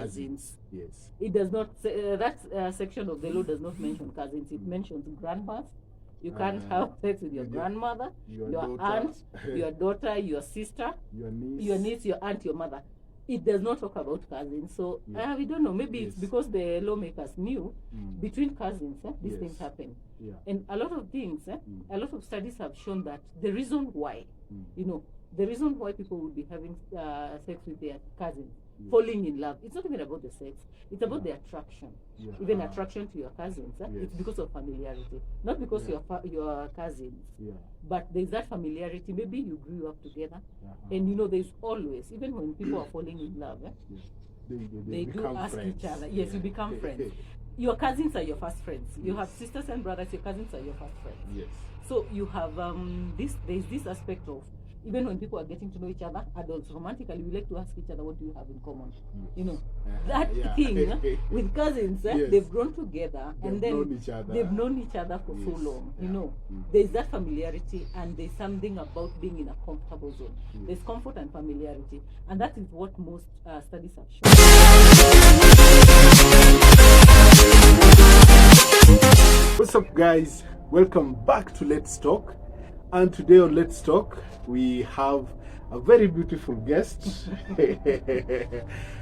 cousins. Yes. It does not say, that section of the law does not mention cousins. It mentions grandmas. You can't have sex with your grandmother, your aunt, your daughter, your sister, your niece, your aunt, your mother. It does not talk about cousins. So we don't know. Maybe it's because the lawmakers knew between cousins these things happen. Yeah. And a lot of things, a lot of studies have shown that the reason why, the reason why people would be having sex with their cousins, falling in love, it's not even about the sex, it's about the attraction. Even attraction to your cousins, it's because of familiarity, not because you're cousins, but there's that familiarity. Maybe you grew up together, and there's always, even when people are falling in love, they do ask friends. Each other. Yes, you become friends. Your cousins are your first friends. You have sisters and brothers, your cousins are your first friends. Yes. So you have there's this aspect of, even when people are getting to know each other, adults romantically, we like to ask each other, what do you have in common? That thing with cousins, they've grown together, and then they've known each other for so long. There's that familiarity, and there's something about being in a comfortable zone. There's comfort and familiarity, and that is what most studies have shown. What's up, guys? Welcome back to Let's Talk. And today on Let's Talk, we have a very beautiful guest.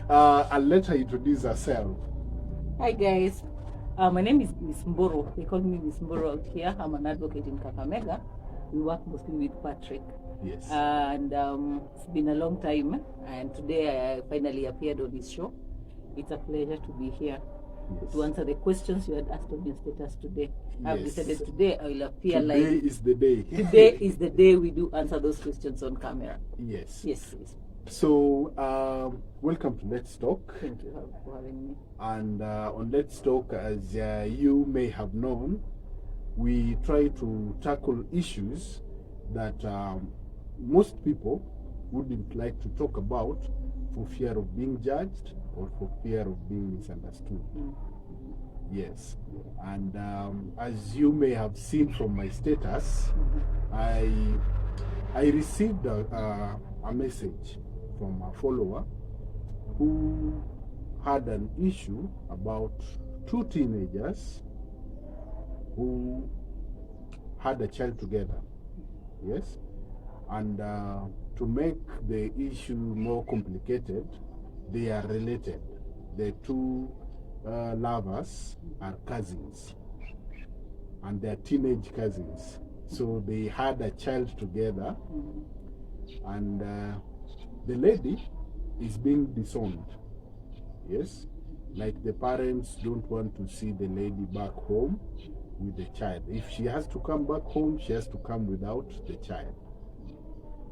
I'll let her introduce herself. Hi guys, my name is Miss Mboro. They call me Miss Mboro out here. I'm an advocate in Kakamega. We work mostly with Patrick. Yes. And it's been a long time, and today I finally appeared on his show. It's a pleasure to be here. Yes. To answer the questions you had asked on your status today. I've decided today I will appear live. Today is the day. Today is the day we do answer those questions on camera. Yes. Yes. So, welcome to Let's Talk. Thank you for having me. And on Let's Talk, as you may have known, we try to tackle issues that most people wouldn't like to talk about for fear of being judged or for fear of being misunderstood. Yes. And as you may have seen from my status, I received a message from a follower who had an issue about two teenagers who had a child together. Yes. And to make the issue more complicated, they are related. The two lovers are cousins, and they're teenage cousins. So they had a child together, and the lady is being disowned. Yes, like the parents don't want to see the lady back home with the child. If she has to come back home, she has to come without the child.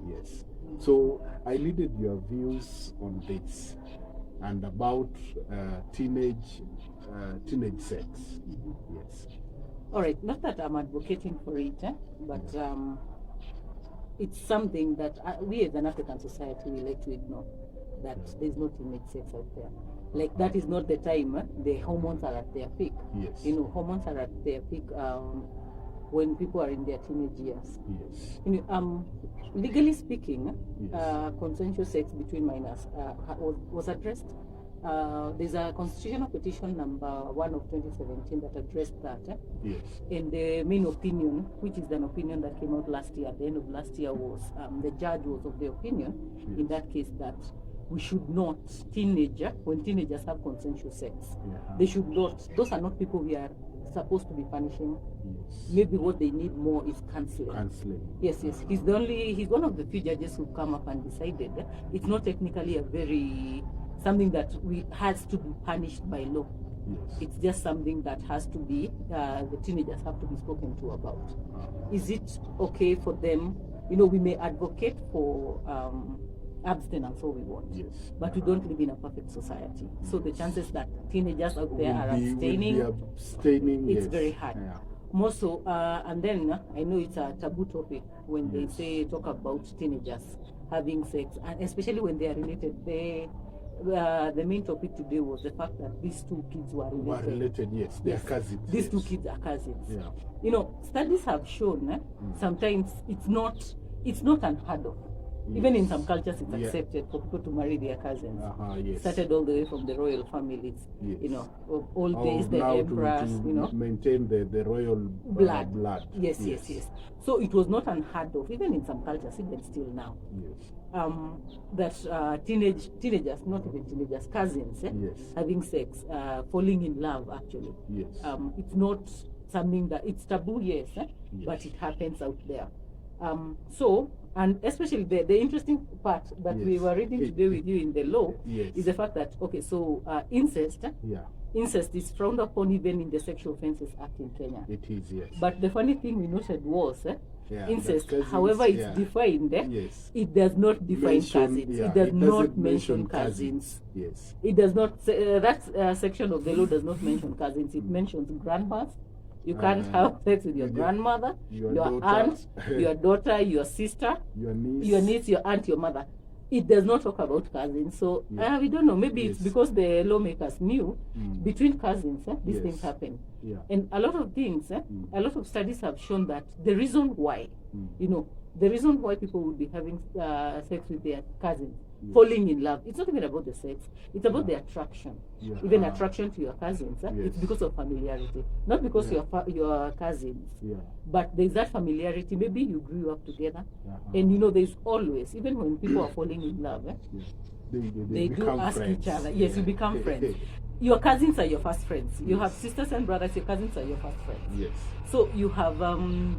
Yes. So I needed your views on this and about teenage sex. Yes. All right. Not that I'm advocating for it, but it's something that we as an African society we like to ignore. That there's no teenage sex out there. Like that is not the time the hormones are at their peak. Yes. Hormones are at their peak when people are in their teenage years. Yes. Legally speaking, consensual sex between minors was addressed. There's a constitutional petition number 1 of 2017 that addressed that. Yes. And the main opinion, which is an opinion that came out last year, at the end of last year, was the judge was of the opinion in that case that we should not, when teenagers have consensual sex, they should not, those are not people we are supposed to be punishing. Maybe what they need more is counseling. Yes. He's one of the few judges who come up and decided it's not technically something that has to be punished by law. Yes. It's just something that has to be, the teenagers have to be spoken to about. Is it okay for them? We may advocate for abstinence all we want, but we don't live in a perfect society. So the chances that teenagers out there are abstaining, it's very hard. More so, and then I know it's a taboo topic when they talk about teenagers having sex, and especially when they are related. The main topic today was the fact that these two kids were related. Yes, they are cousins. These two kids are cousins. Studies have shown sometimes it's not unheard of. Even in some cultures, it's accepted for people to marry their cousins. Yes. Started all the way from the royal families, you know, of old days, the now emperors, to you know, maintain the royal blood. Yes. So it was not unheard of, even in some cultures, even still now. Yes. That teenagers, not even teenagers, cousins, having sex, falling in love, actually. Yes. It's not something that, it's taboo, yes, but it happens out there. So, and especially the interesting part that we were reading today with you in the law is the fact that, okay, so incest, incest is frowned upon even in the Sexual Offences Act in Kenya. It is, yes. But the funny thing we noted was, incest, however it's defined, it does not define cousins. It does not mention cousins. Yes. It does not say, that section of the law does not mention cousins. It mentions grandmas. You can't have sex with your grandmother, your aunt, your daughter, your sister, your niece, your aunt, your mother. It does not talk about cousins. So we don't know. Maybe it's because the lawmakers knew between cousins these things happen. And a lot of things, a lot of studies have shown that the reason why, you know, the reason why people would be having sex with their cousins, falling in love, it's not even about the sex, it's about the attraction. Even attraction to your cousins, it's because of familiarity, not because you're cousins, but there's that familiarity. Maybe you grew up together, and you know, there's always, even when people are falling in love, they do ask friends. Each other. Yes, you become friends. Your cousins are your first friends. You have sisters and brothers, your cousins are your first friends. Yes. So you have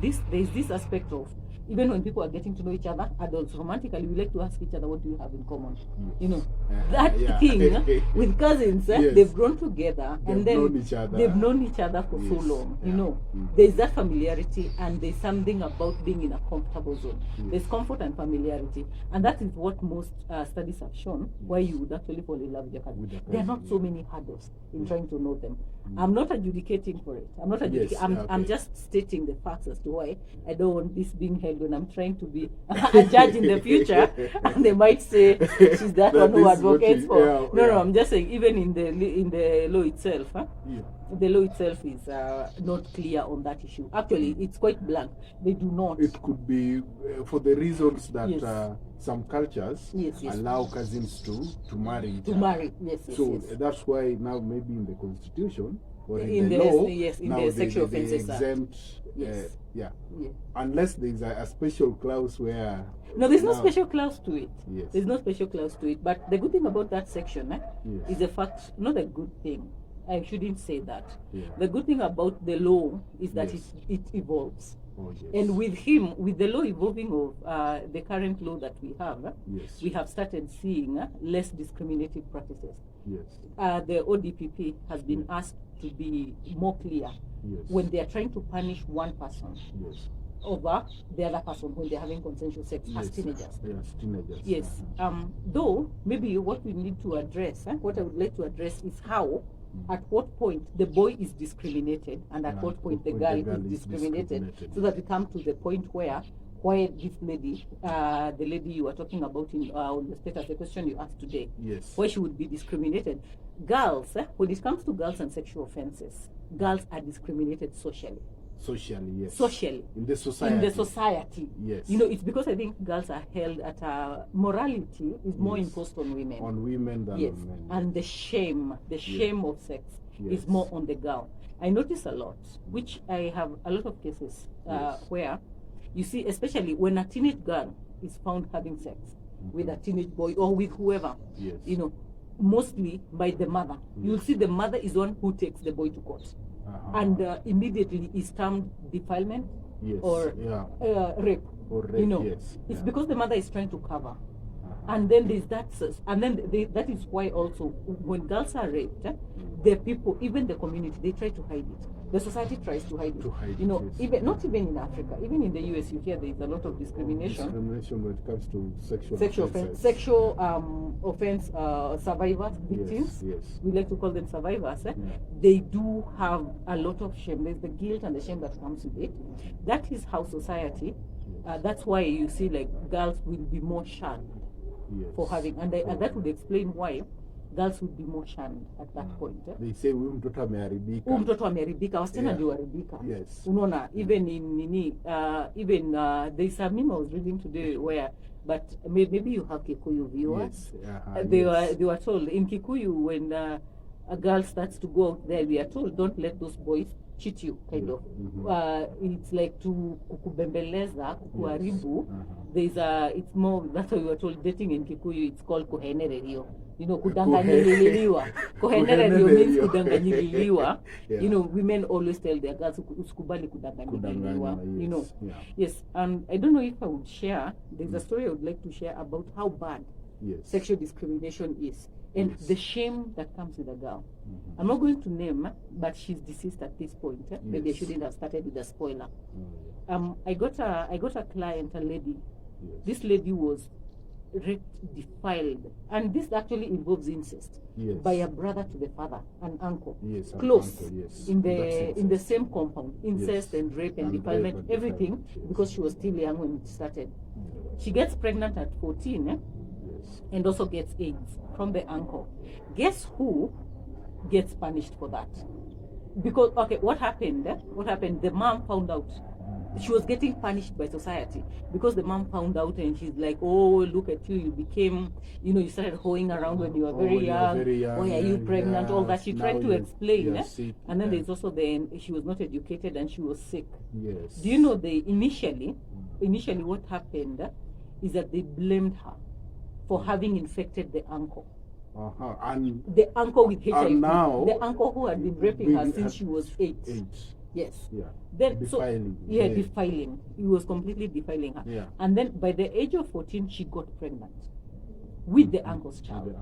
there's this aspect of, even when people are getting to know each other, adults romantically, we like to ask each other, what do you have in common? You know, that thing with cousins, they've grown together, and then they've known each other for so long. You know, there's that familiarity, and there's something about being in a comfortable zone. There's comfort and familiarity, and that is what most studies have shown why you would actually fall in love with your cousin. There are not so many hurdles in trying to know them. I'm not adjudicating for it. I'm not adjudicating. I'm just stating the facts as to why I don't want this being held when I'm trying to be a judge in the future, and they might say she's that one who advocates for. No, I'm just saying, even in the law itself, the law itself is not clear on that issue. Actually, it's quite blank. They do not. It could be for the reasons that some cultures allow cousins to marry each other. So that's why now maybe in the constitution or in the law, in the Sexual Offences Act, exempt. Unless there's a special clause where... No, there's no special clause to it. There's no special clause to it. But the good thing about that section is the fact, not a good thing, I shouldn't say that. The good thing about the law is that it evolves. And with the law evolving of the current law that we have started seeing less discriminative practices. The ODPP has been asked to be more clear when they are trying to punish one person over the other person when they're having consensual sex as teenagers. Though maybe what we need to address, what I would like to address is how, at what point the boy is discriminated and at what point the girl is discriminated, so that we come to the point where this lady, the lady you were talking about on the status, the question you asked today, why she would be discriminated. Girls, when it comes to girls and sexual offenses, girls are discriminated socially. Socially. In the society. You know, it's because I think girls are held at morality is more imposed on women. On women than on men. And the shame of sex is more on the girl. I notice a lot, which I have a lot of cases where you see, especially when a teenage girl is found having sex with a teenage boy or with whoever, you know, mostly by the mother. You'll see the mother is the one who takes the boy to court. And immediately is termed defilement or rape. You know, it's because the mother is trying to cover. And then there's that, and then that is why also when girls are raped, the people, even the community, they try to hide it. The society tries to hide it. You know, even not even in Africa, even in the US, you hear there is a lot of discrimination. Discrimination when it comes to sexual offense survivors, victims. We like to call them survivors. They do have a lot of shame. There's the guilt and the shame that comes with it. That is how society. That's why you see like girls will be more shunned for having, and that would explain why girls would be more shunned at that point. They say huyu mtoto ameharibika. Huyu mtoto ameharibika, wasichana ndio waharibika. Yes. Unaona, even in there's a meme I was reading today where, but maybe you have Kikuyu viewers. Yes. They were told in Kikuyu, when a girl starts to go out there, we are told, don't let those boys cheat you, kind of. It's like to kukubembeleza, kukuharibu. It's more, that's why we were told, dating in Kikuyu, it's called kuhenererio. You know, kudanganyililiwa. Kuhenererio means kudanganyililiwa. You know, women always tell their girls, usikubali kudanganyililiwa. You know, yes. And I don't know if I would share, there's a story I would like to share about how bad sexual discrimination is. And the shame that comes with a girl. I'm not going to name, but she's deceased at this point. Maybe I shouldn't have started with a spoiler. I got a client, a lady. This lady was raped, defiled, and this actually involves incest by a brother to the father, an uncle, close, in the same compound. Incest and rape and defilement, everything, because she was still young when it started. She gets pregnant at 14. And also gets AIDS from the uncle. Guess who gets punished for that? Because, okay, what happened? The mom found out. She was getting punished by society because the mom found out, and she's like, oh, look at you, you became, you know, you started hoeing around when you were very young. Why are you pregnant? All that. She tried to explain. And then there's also she was not educated and she was sick. Yes. Do you know initially what happened is that they blamed her for having infected the uncle. And the uncle with HIV. And now, the uncle who had been raping her since she was 8. Yes. Then defiling. Defiling. He was completely defiling her. And then by the age of 14, she got pregnant with the uncle's child.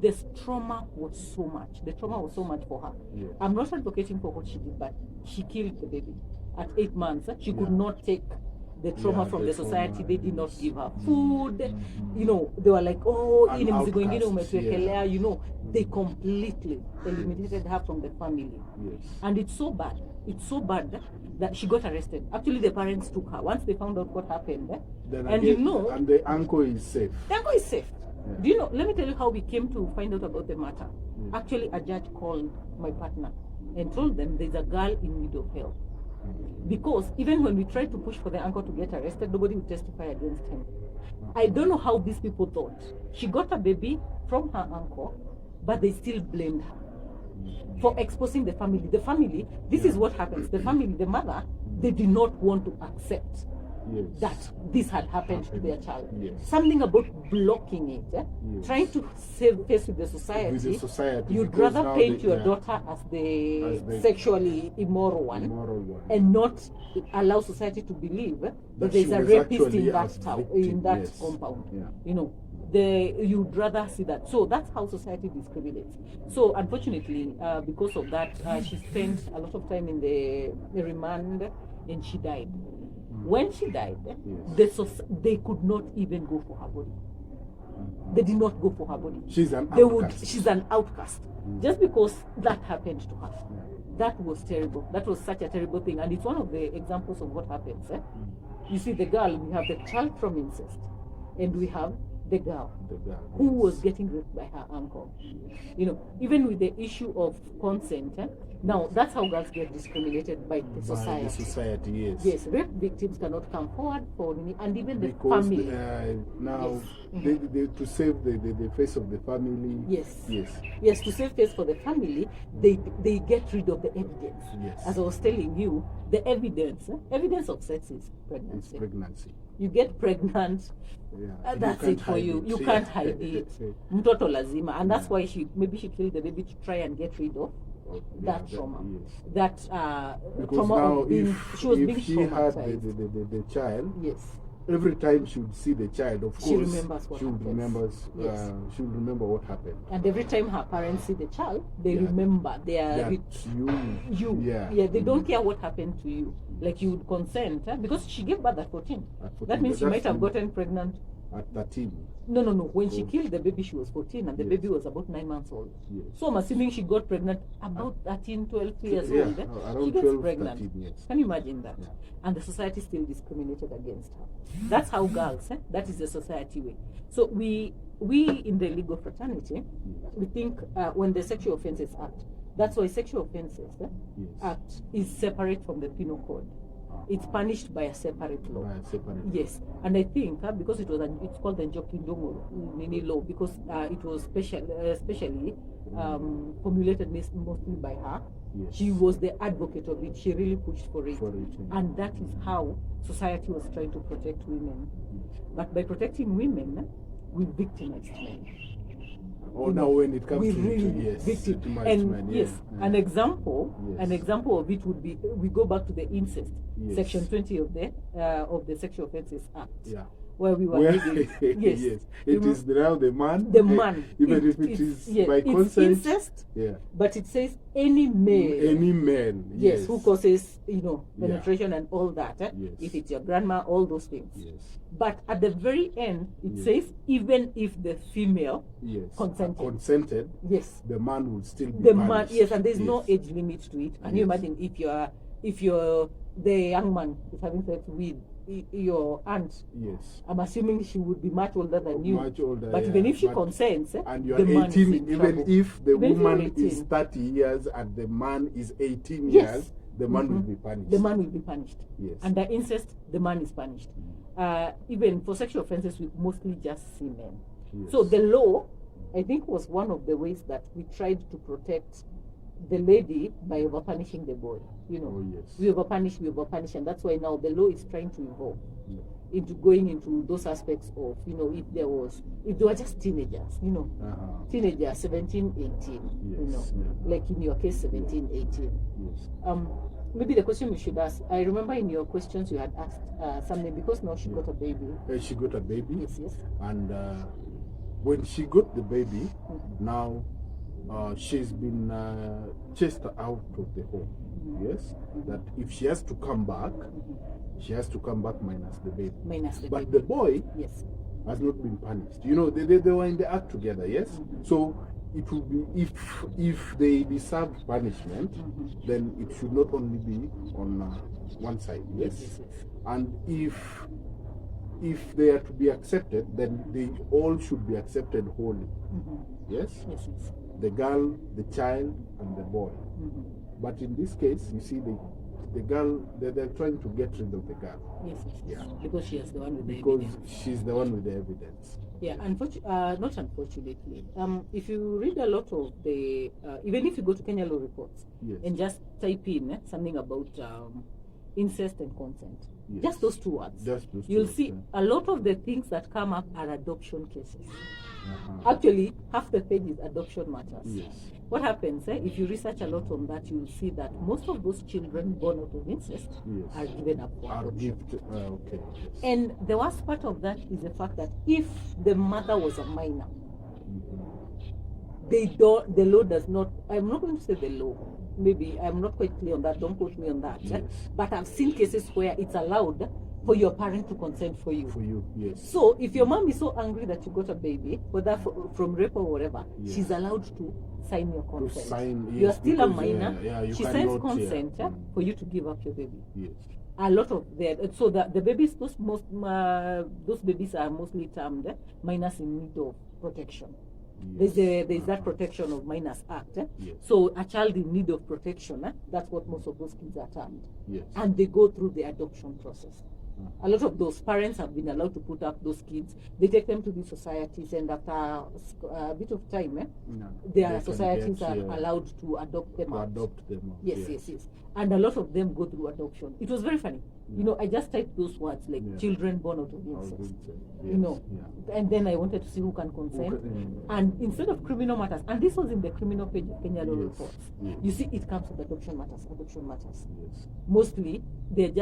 The trauma was so much. The trauma was so much for her. I'm not advocating for what she did, but she killed the baby at 8 months. She could not take the trauma from the society. They did not give her food. You know, they were like, oh, you know, they completely eliminated her from the family. And it's so bad that she got arrested. Actually, the parents took her once they found out what happened. And the uncle is safe. The uncle is safe. Do you know, let me tell you how we came to find out about the matter. Actually, a judge called my partner and told them there's a girl in need of help. Because even when we tried to push for the uncle to get arrested, nobody would testify against him. I don't know how these people thought. She got a baby from her uncle, but they still blamed her for exposing the family. The family, this is what happens. The family, the mother, they did not want to accept that this had happened to their child. Something about blocking it, trying to save face with the society. You'd rather paint your daughter as the sexually immoral one, and not allow society to believe that there's a rapist in that town, in that compound. You know, you'd rather see that. So that's how society discriminates. So unfortunately, because of that, she spent a lot of time in the remand, and she died. When she died, they could not even go for her body. They did not go for her body. She's an outcast. She's an outcast. Just because that happened to her. That was terrible. That was such a terrible thing. And it's one of the examples of what happens. You see, the girl, we have the child from incest, and we have the girl who was getting raped by her uncle. You know, even with the issue of consent, now that's how girls get discriminated by the society. Yes, rape victims cannot come forward for, and even the family. Now, to save the face of the family. Yes, to save face for the family, they get rid of the evidence. As I was telling you, the evidence of sex is pregnancy. You get pregnant, that's it for you. You can't hide it. Mtoto lazima. And that's why maybe she killed the baby to try and get rid of that trauma. That because trauma now of being, she was being traumatized. Had the child, every time she would see the child, of course, she would remember what happened. And every time her parents see the child, they remember they are they don't care what happened to you. Like, you would consent, because she gave birth at 14. That means she might have gotten pregnant at 13. No. When she killed the baby, she was 14, and the baby was about 9 months old. So I'm assuming she got pregnant about 13, 12 years old. She gets 12, pregnant. 13, Can you imagine that? And the society still discriminated against her. That's how girls, that is the society way. So we we in the legal fraternity, we think when the Sexual Offences Act, that's why Sexual Offences Act is separate from the Penal Code. It's punished by a separate law. Yes, and I think because it's called the Njokindongo law because it was especially formulated mostly by her. Yes. She was the advocate of it. She really pushed for it. And that is how society was trying to protect women. Yes. But by protecting women, we victimized men. Oh, now when it comes to really victimized men, yes. An example of it would be, we go back to the incest, section 20 of the Sexual Offences Act. Yeah. Where we were yes. It is now the man. Even if it is by consent. Incest, but it says any male. Any man. Yes, who causes, penetration and all that. If it's your grandma, all those things. Yes. But at the very end, it says even if the female consented, yes, the man would still be punished. Yes, and there's no age limit to it. Can you imagine if you're the young man is having sex with your aunt? Yes. I'm assuming she would be much older than you. Much older, but even if she consents, and you're 18, even if the woman is 30 years and the man is 18 years, the man will be punished. The man will be punished. Yes. Under incest, the man is punished. Even for sexual offences, we mostly just see men. Yes. So the law, I think, was one of the ways that we tried to protect the lady by over-punishing the boy. We over-punish, and that's why now the law is trying to evolve into going into those aspects of, if they were just teenagers, teenagers, 17, 18, like in your case, 17, 18. Yes. Maybe the question we should ask, I remember in your questions you had asked something, because now she got a baby. She got a baby. Yes. And when she got the baby, now she's been chased out of the home. Yes, that if she has to come back, she has to come back minus the baby. But the boy has not been punished. They were in the act together. Yes, so it would be if they deserve punishment, then it should not only be on one side. Yes. And if they are to be accepted, then they all should be accepted wholly. Yes. The girl, the child, and the boy. But in this case, you see, the girl, they're trying to get rid of the girl. Yes. Because she is the one with the evidence. Because she's the one with the evidence. Yeah, not unfortunately. If you read a lot of the, even if you go to Kenya Law Reports and just type in something about incest and consent, just those two words, you'll see a lot of the things that come up are adoption cases. Actually, half the page is adoption matters. Yes. What happens, if you research a lot on that, you'll see that most of those children born out of incest are given up for adoption. And the worst part of that is the fact that if the mother was a minor, the law does not, I'm not going to say the law, maybe I'm not quite clear on that, don't quote me on that, but I've seen cases where it's allowed for your parent to consent for you. Yes. So if your mom is so angry that you got a baby, whether from rape or whatever, she's allowed to sign your consent. You're still a minor. She signs consent for you to give up your baby. Yes. A lot of so that the babies, those babies are mostly termed minors in need of protection. Yes. There's that Protection of Minors Act. So a child in need of protection, that's what most of those kids are termed. Yes. And they go through the adoption process. A lot of those parents have been allowed to put up those kids. They take them to these societies, and after a bit of time, their societies are allowed to adopt them out. Yes. And a lot of them go through adoption. It was very funny. I just typed those words like children born out of incest. And then I wanted to see who can consent. And instead of criminal matters, and this was in the criminal page of Kenya Law Reports, you see it comes with adoption matters. Mostly, they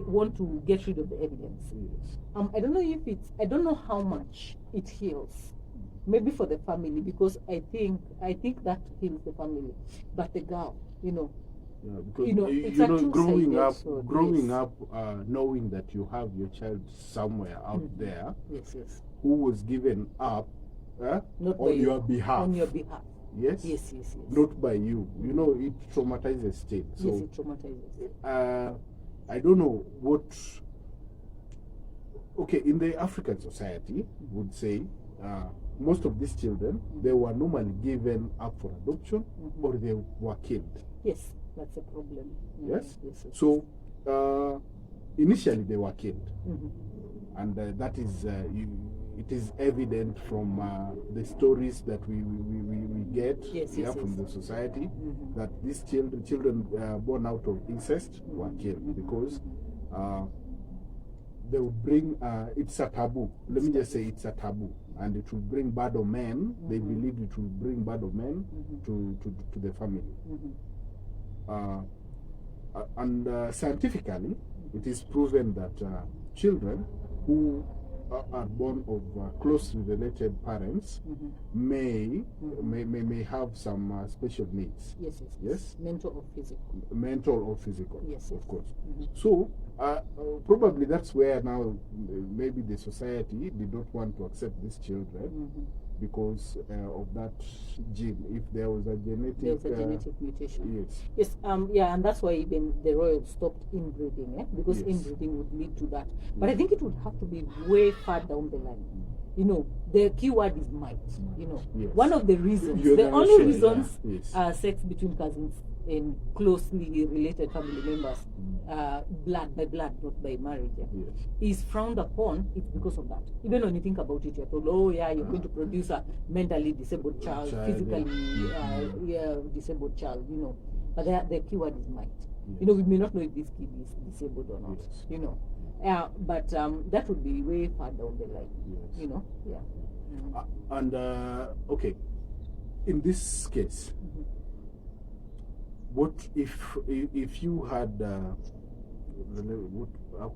want to get rid of the evidence. I don't know how much it heals. Maybe for the family, because I think that heals the family. But the girl, because growing up, knowing that you have your child somewhere out there, who was given up on your behalf. Yes? Yes. Not by you. It traumatizes still. So, yes, it traumatizes. I don't know what. Okay, in the African society, would say most of these children, they were normally given up for adoption or they were killed. Yes, that's a problem. Yes? Yes. So, initially they were killed. And that is, it is evident from the stories that we get from the society that these children born out of incest were killed because they would bring, it's a taboo. Let me just say it's a taboo. And it will bring bad omen. They believe it will bring bad omen to the family. And scientifically, it is proven that children who are born of closely related parents may have some special needs. Yes. Mental or physical. Mental or physical. Yes. Of course. So probably that's where now maybe the society did not want to accept these children because of that gene. If there was a genetic mutation. Yes. And that's why even the royal stopped inbreeding, because inbreeding would lead to that. But I think it would have to be way far down the line. You know, the key word is might. You know, one of the reasons, the only reasons sex between cousins and closely related family members, blood by blood, not by marriage, is frowned upon. It's because of that. Even when you think about it, you're told, oh yeah, you're going to produce a mentally disabled child, physically disabled child. You know, but the key word is might. You know, we may not know if this kid is disabled or not. You know. But that would be way far down the line. You know, and okay, in this case, what if you had how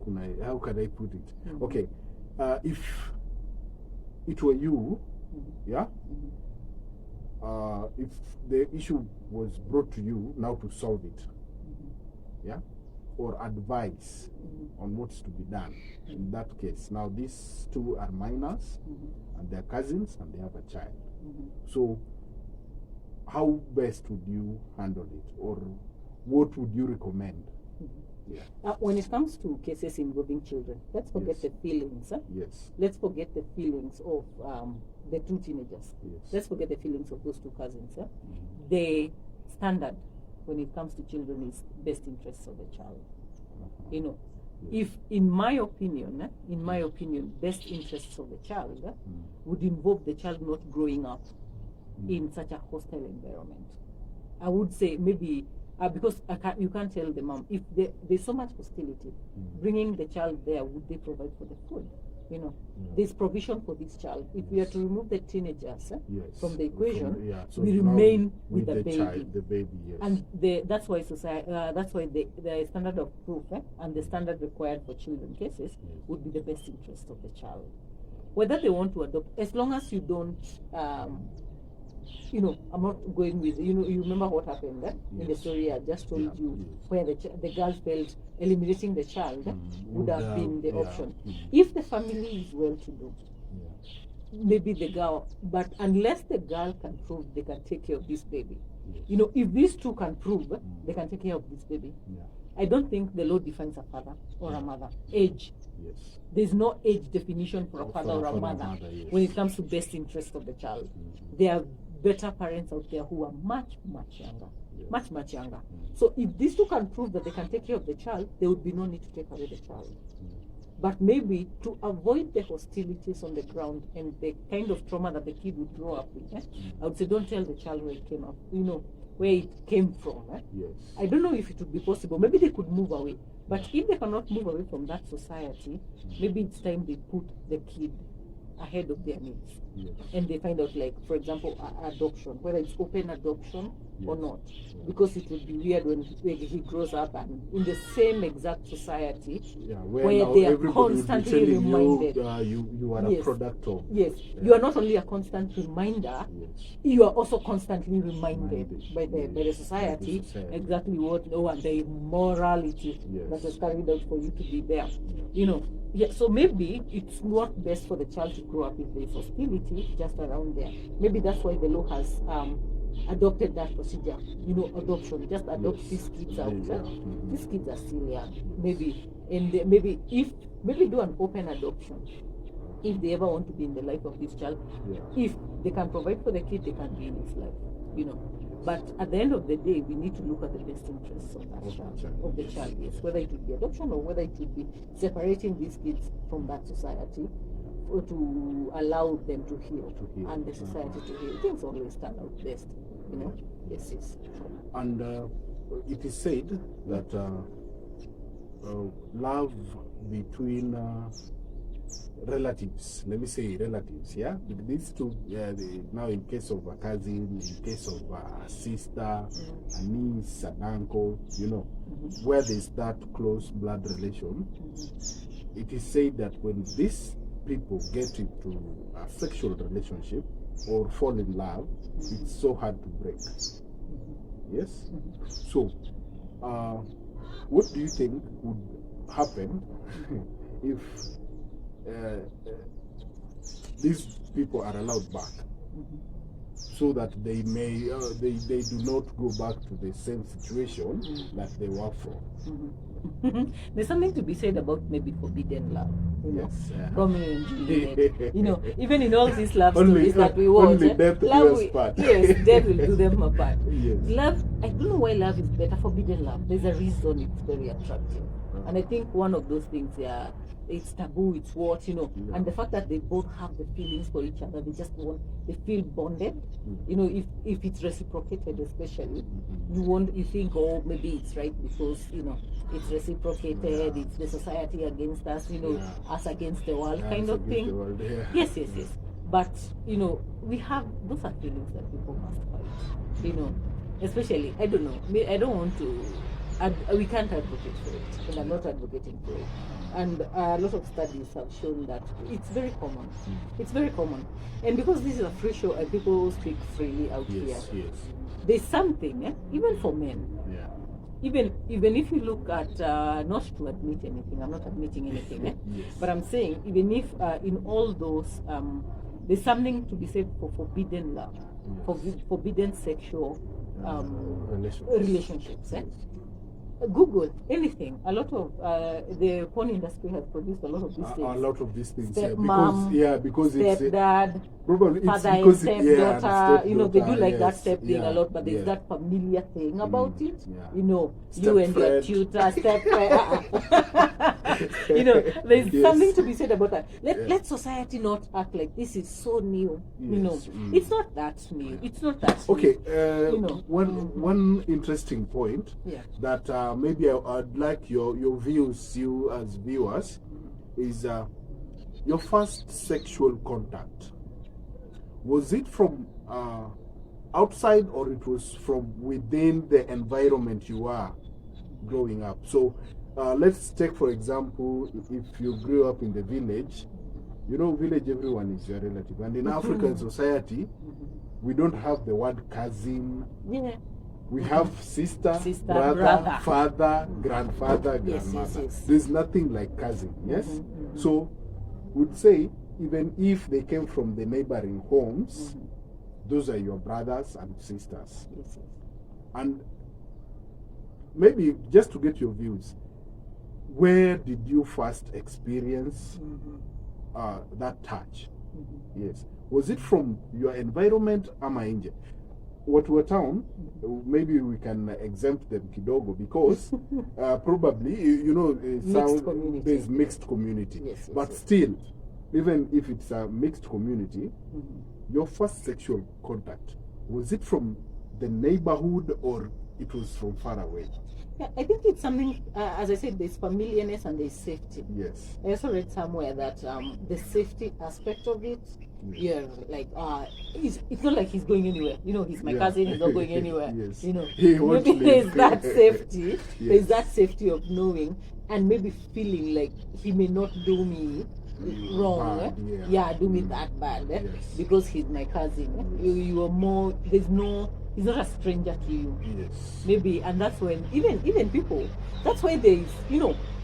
can I put it? Okay, if it were you, if the issue was brought to you now to solve it, or advice on what's to be done in that case. Now these two are minors and they're cousins and they have a child. So how best would you handle it, or what would you recommend? When it comes to cases involving children, let's forget the feelings. Let's forget the feelings of the two teenagers. Let's forget the feelings of those two cousins. The standard when it comes to children is best interests of the child. You know, if in my opinion, best interests of the child would involve the child not growing up in such a hostile environment. I would say maybe because you can't tell the mom if there's so much hostility. Bringing the child there, would they provide for the food? You know, there's provision for this child. If we are to remove the teenagers from the equation, so we remain with the baby. And that's why society. That's why the standard of proof and the standard required for children cases would be the best interest of the child. Whether they want to adopt, as long as you don't. You know, I'm not going with, you know, you remember what happened in the story I just told you, where the girl felt eliminating the child would have been the option. If the family is well-to-do, maybe the girl, but unless the girl can prove they can take care of this baby, you know, if these two can prove they can take care of this baby, I don't think the law defines a father or a mother. Age. There's no age definition for a father or a mother when it comes to best interest of the child. There are better parents out there who are much younger. Much younger. So if these two can prove that they can take care of the child, there would be no need to take away the child. But maybe to avoid the hostilities on the ground and the kind of trauma that the kid would grow up with, I would say don't tell the child where it came up, you know, where it came from. I don't know if it would be possible. Maybe they could move away. But if they cannot move away from that society, maybe it's time they put the kid ahead of their needs. And they find out, like, for example, adoption, whether it's open adoption or not. Because it would be weird when he grows up and in the same exact society where they are constantly reminded. You are a product of. You are not only a constant reminder, you are also constantly reminded by the society exactly what and the morality that is carried out for you to be there. You know, so maybe it's not best for the child to grow up if there is hostility just around there. Maybe that's why the law has adopted that procedure. You know, adoption. Just adopt these kids out. These kids are still young. Maybe do an open adoption. if they ever want to be in the life of this child. If they can provide for the kid, they can be in his life, you know. But at the end of the day, we need to look at the best interests of that of the child, yes, whether it would be adoption or whether it would be separating these kids from that society to allow them to heal, and the society to heal. Things always turn out best, you know. Yes. And it is said that love between relatives, let me say relatives, yeah, these two, now in case of a cousin, in case of a sister, a niece, an uncle, you know, where there's that close blood relation, it is said that when these people get into a sexual relationship or fall in love, it's so hard to break. Yes? So, what do you think would happen if these people are allowed back, so that they may they do not go back to the same situation that they were from? There's something to be said about maybe forbidden love, you know. Yes, Romeo and Juliet, you know, even in all these love stories that we watch, only death love, will apart. yes, death will do them apart. Yes. Love, I don't know why love is better. Forbidden love, there's a reason it's very attractive, and I think one of those things, yeah, it's taboo, it's what, you know, and the fact that they both have the feelings for each other, they feel bonded, you know. If it's reciprocated, especially, you think, oh, maybe it's right because, you know, it's reciprocated, it's the society against us, you know, us against the world, kind of thing. Yes. But, you know, those are feelings that people must fight, you know, especially, I don't know, I don't want to, we can't advocate for it, and I'm not advocating for it. And a lot of studies have shown that it's very common. It's very common. And because this is a free show and people speak freely out here, there's something, even for men. Even if you look at, not to admit anything, I'm not admitting anything, but I'm saying, even if in all those, there's something to be said for forbidden love, for forbidden sexual relationships. Google anything. A lot of the porn industry has produced a lot of these things. A lot of these things, because stepdad, probably father and stepdaughter. You know, they do like that step thing a lot, but there's that familiar thing about it. You know, you and your tutor, step you know, there's something to be said about that. Let society not act like this is so new. You know, it's not that new. It's not that new. Okay, you know, one interesting point that maybe I'd like your views, you as viewers, is your first sexual contact. Was it from outside, or it was from within the environment you are growing up? So let's take, for example, if you grew up in the village, you know, village, everyone is your relative. And in African society, we don't have the word cousin. We have sister, brother, father, grandfather, grandmother. There's nothing like cousin, yes? So would say, even if they came from the neighboring homes, those are your brothers and sisters. And maybe just to get your views, where did you first experience that touch? Yes. Was it from your environment, ama inje? Watu town, maybe we can exempt them kidogo, because probably, you know, there's mixed community. But still, even if it's a mixed community, your first sexual contact, was it from the neighborhood or it was from far away? Yeah, I think it's something, as I said, there's familiarness and there's safety. Yes. I also read somewhere that the safety aspect of it, like, it's not like he's going anywhere. You know, he's my cousin, he's not going anywhere. You know, maybe there's that safety. There's that safety of knowing and maybe feeling like he may not do me wrong, do me that bad, because he's my cousin. You are more, there's no He's not a stranger to you. Yes. Maybe, and that's when even people. That's why there is,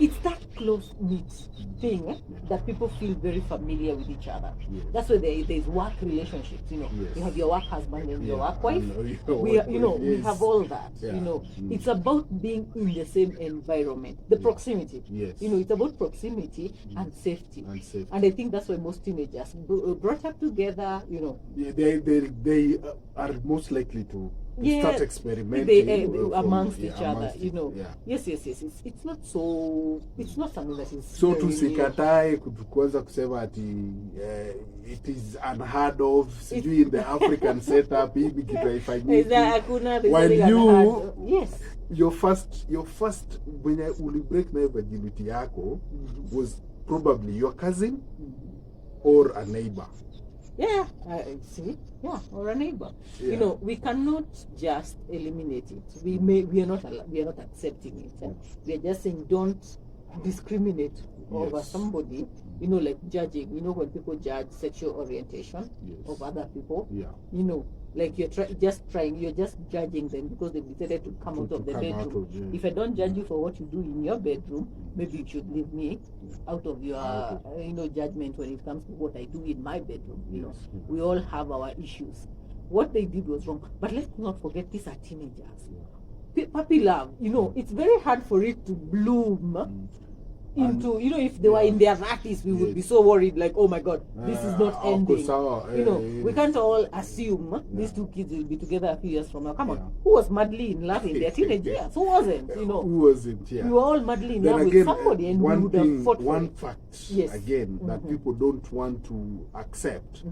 it's that close knit thing that people feel very familiar with each other. Yes. That's why there's work relationships. Yes. You have your work husband and your Yeah, work wife. and We yes. have all that. Yeah. It's about being in the same environment, the proximity. Yes. It's about proximity and safety. And I think that's why most teenagers brought up together. They are most likely to start experimenting amongst each other. Yeah. Yes. It's not something that is so very tusikatae kuanza kusema ati it is unheard of sijui in the African setup hivi kitu haifanyiki. While yes, your first when you break my virginity yako was probably your cousin or a neighbor. Yeah, see, yeah, or a neighbor. Yeah. We cannot just eliminate it. We are not accepting it. We are just saying don't discriminate over somebody. Like judging. When people judge sexual orientation of other people. Yeah. Like you're just judging them because they decided to come out of the bedroom. If I don't judge you for what you do in your bedroom, maybe you should leave me out of your judgment when it comes to what I do in my bedroom. We all have our issues. What they did was wrong, but let's not forget these are teenagers. Puppy love, it's very hard for it to bloom into, if they were in their 30s, we would be so worried, like, oh my God, this is not ending. We can't all assume these two kids will be together a few years from now. Come on, who was madly in love in their teenage years? Who wasn't? Who wasn't? Yeah. We were all madly in love with somebody, and we would have fought for one fact again that people don't want to accept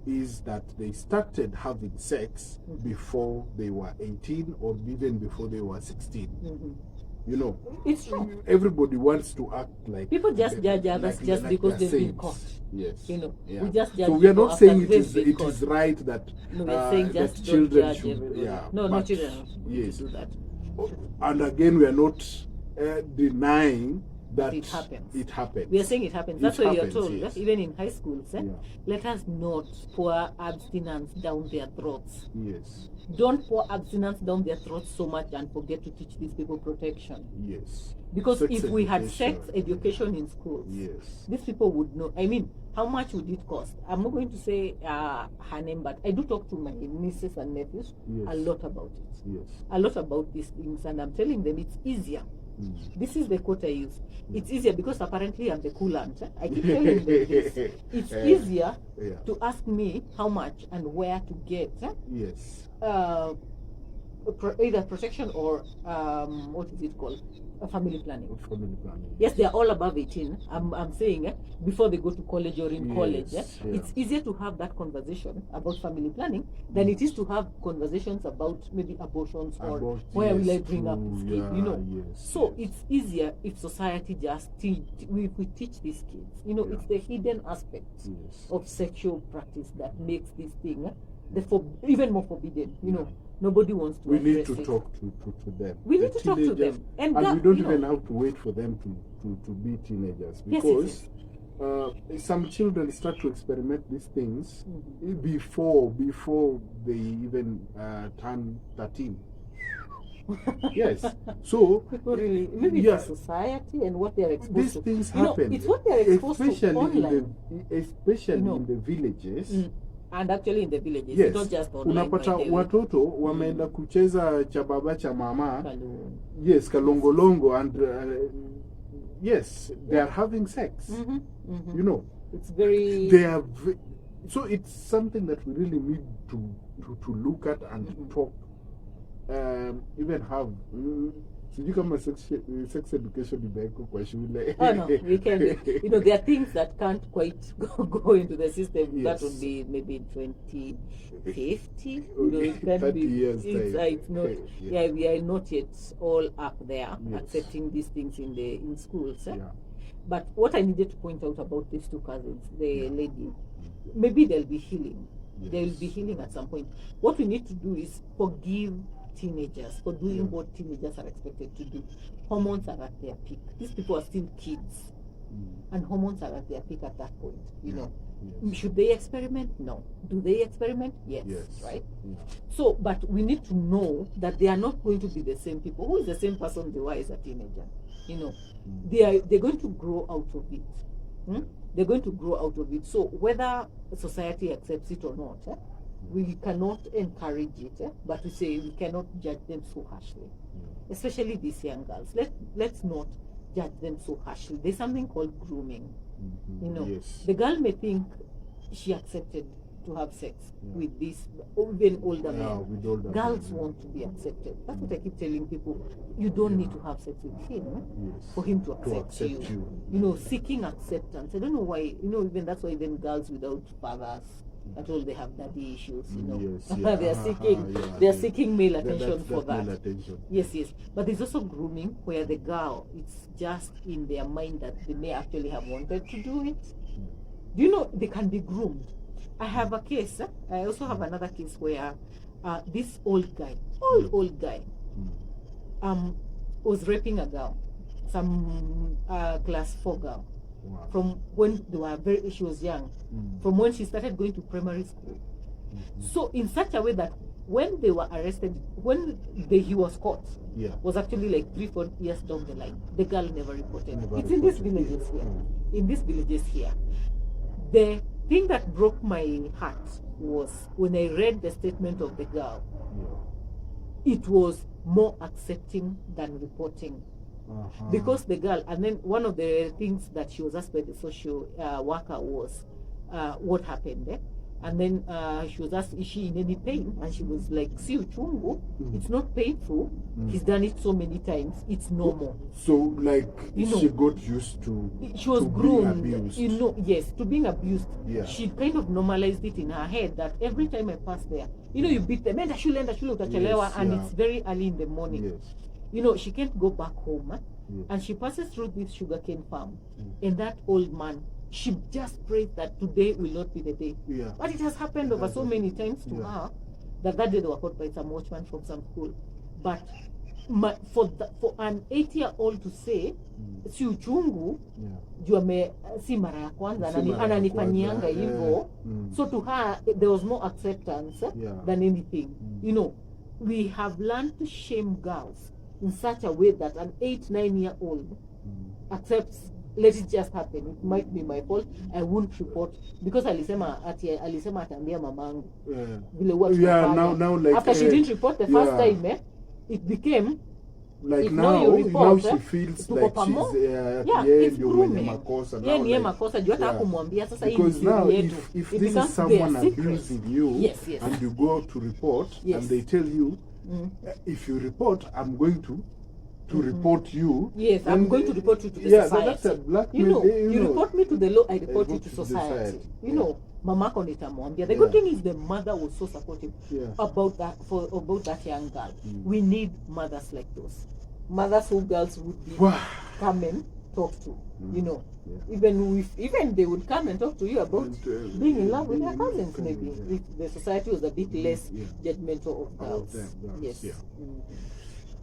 is that they started having sex before they were 18 or even before they were 16. It's true. Everybody wants to act like people just judge others just because they've been caught. Yes. We just judge. So we are not saying it is caught. right that we're saying just that don't children judge should. everybody. Yeah. No children yes. do that. And again, we are not denying that it happens. It happens. We are saying it happens. That's why you're told, yes. even in high schools, let us not pour abstinence down their throats. Yes. Don't pour abstinence down their throats so much and forget to teach these people protection. Yes. Because if we had sex education in schools, these people would know. I mean, how much would it cost? I'm not going to say her name, but I do talk to my nieces and nephews a lot about it. Yes. A lot about these things, and I'm telling them it's easier. This is the quote I use. It's easier because apparently I'm the cool aunt. I keep telling them this. It's easier to ask me how much and where to get. Either protection or what is it called? Family planning. Yes, they are all above 18. I'm saying before they go to college or in college. It's easier to have that conversation about family planning than it is to have conversations about maybe abortions or where will I bring up this kid, So it's easier if society just we teach these kids. It's the hidden aspects of sexual practice that makes this thing even more forbidden. Nobody wants to. We need to talk to them. We need to talk to them, and we don't even have to wait for them to be teenagers because some children start to experiment these things before they even turn 13. Yes. So people really maybe it's society and what they are exposed these to. These things happen. It's what they are exposed to online. Especially in the villages. And actually in the villages, it's not just online. Unapata watoto wameenda kucheza cha baba cha mama. Yes, kalongolongo, and yes, they are having sex. It's very. They are. So it's something that we really need to look at and talk. Even have. You come sex education kwa shule. Oh no, we can. There are things that can't quite go into the system. That would be maybe 2050. It can 30 be. years It's not. We are not yet all up there accepting these things in schools. But what I needed to point out about these two cousins, the lady, maybe they'll be healing. They will be healing at some point. What we need to do is forgive teenagers for doing what teenagers are expected to do. Hormones are at their peak. These people are still kids, and hormones are at their peak at that point. Yes. Should they experiment? No. Do they experiment? Yes. Right? Yeah. So, but we need to know that they are not going to be the same people. Who is the same person they were as a teenager? You know, they're going to grow out of it. They're going to grow out of it. So whether society accepts it or not, we cannot encourage it, but we say we cannot judge them so harshly, especially these young girls. Let's not judge them so harshly. There's something called grooming. You know, the girl may think she accepted to have sex with this even older men. Girls want to be accepted. That's what I keep telling people. You don't need to have sex with him for him to accept you. You know, seeking acceptance. I don't know why. You know, even that's why even girls without fathers at all, they have daddy issues. You know, they are seeking male attention for that. Male attention. Yes. But there's also grooming, where the girl, it's just in their mind that they may actually have wanted to do it. Do you know they can be groomed? I have a case. I also have another case where this old guy, was raping a girl, some class 4 girl. Wow. From when she was young, from when she started going to primary school. So in such a way that when they were arrested, he was caught, was actually like 3-4 years down the line. The girl never reported. It's in these villages here. In these villages here, the thing that broke my heart was when I read the statement of the girl. It was more accepting than reporting. Because the girl, and then one of the things that she was asked by the social worker was what happened there. And then she was asked, is she in any pain? And she was like, si uchungu, it's not painful. He's done it so many times, it's normal. So like, she got used to, she was groomed, being abused. You know, yes, to being abused. Yeah. She kind of normalized it in her head that every time I pass there, you know, you beat them, and it's very early in the morning. Yes. You know, she can't go back home, and she passes through this sugarcane farm, and that old man, she just prays that today will not be the day. But it has happened over so many times to her that day they were caught by some watchman from some school. But for an 8-year-old to say si uchungu juu si mara ya kwanza ananifanyianga hivyo, so to her there was more acceptance than anything. You know, we have learned to shame girls in such a way that an 8-9-year-old accepts, let it just happen, it might be my fault, I won't report because alisema ataambia mamangu vile now like after she didn't report the first time, it became like if now you report, she feels like she's at the end mwenye makosa now, like, makosa juu hata kumwambia sasa hii because now if this is someone abusing you and you go to report and they tell you if you report, I'm going to report you. Yes, I'm going to report you to the society. That's a blackmail. You know, you report me to the law, I report you to society. You know, mamako nitamwambia. The good thing is the mother was so supportive about that young girl. We need mothers like those. Mothers who girls would be come and talk to. You know, even they would come and talk to you about being in love with their cousins. Maybe if the society was a bit less judgmental of girls. Yes.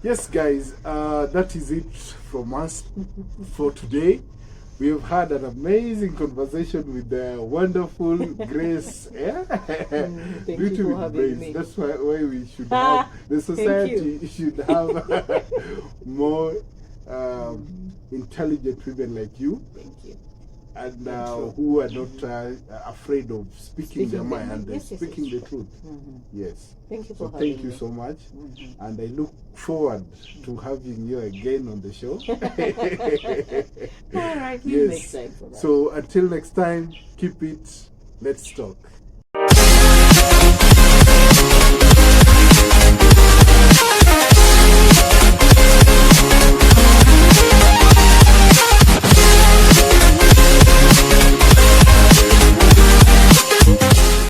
Yes, guys, that is it from us for today. We have had an amazing conversation with the wonderful Grace. Beautiful Grace. That's why we should have, the society should have more intelligent women like you. Thank you. And who are not afraid of speaking their mind and speaking the truth. Yes. Thank you for having thank you so much. And I look forward to having you again on the show. All right, we'll make time for that. So until next time, keep it. Let's talk.